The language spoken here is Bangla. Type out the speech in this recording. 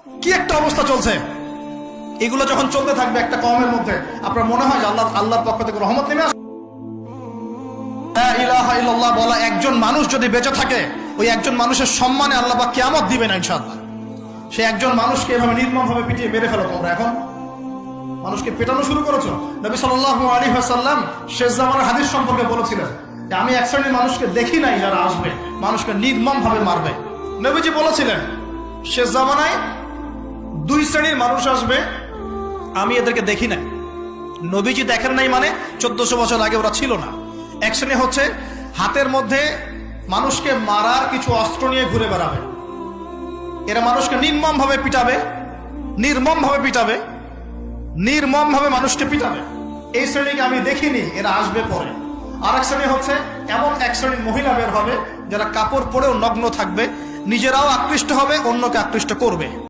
কি একটা অবস্থা চলছে। এগুলো যখন চলতে থাকবে একটা কওমের মধ্যে, আপনার মনে হয় যে আল্লাহর পক্ষ থেকে রহমত নেমে আসবে? লা ইলাহা ইল্লাল্লাহ বলা একজন মানুষ যদি বেঁচে থাকে, ওই একজন মানুষের সম্মানে আল্লাহ পাক কিয়ামত দিবেন ইনশাআল্লাহ। সে একজন মানুষকে এভাবে নির্মমভাবে পিটিয়ে মেরে ফেলো তোমরা। এখন মানুষকে পেটানো শুরু করেছো। নবী সাল্লাল্লাহু আলাইহি ওয়াসাল্লাম শেষ জামানার হাদিস সম্পর্কে বলেছিলেন যে আমি এক শ্রেণীর মানুষকে দেখি নাই যারা আসবে মানুষকে নির্মমভাবে মারবে। নবীজি বলেছিলেন শেষ জামানায় দুই শ্রেণীর মানুষ আসবে, আমি এদেরকে দেখি নাই। নবীজি দেখেন নাই মানে 1400 বছর আগে ওরা ছিল না। এক শ্রেণী হচ্ছে হাতের মধ্যে মানুষকে মারার কিছু অস্ত্র নিয়ে ঘুরে বেড়াবে, এরা মানুষকে নির্মমভাবে পিটাবে, নির্মমভাবে মানুষকে পিটাবে। এই শ্রেণীকে আমি দেখিনি, এরা আসবে পরে। আর এক শ্রেণী হচ্ছে এমন এক শ্রেণীর মহিলা বের হবে যারা কাপড় পরেও নগ্ন থাকবে, নিজেরাও আকৃষ্ট হবে, অন্যকে আকৃষ্ট করবে।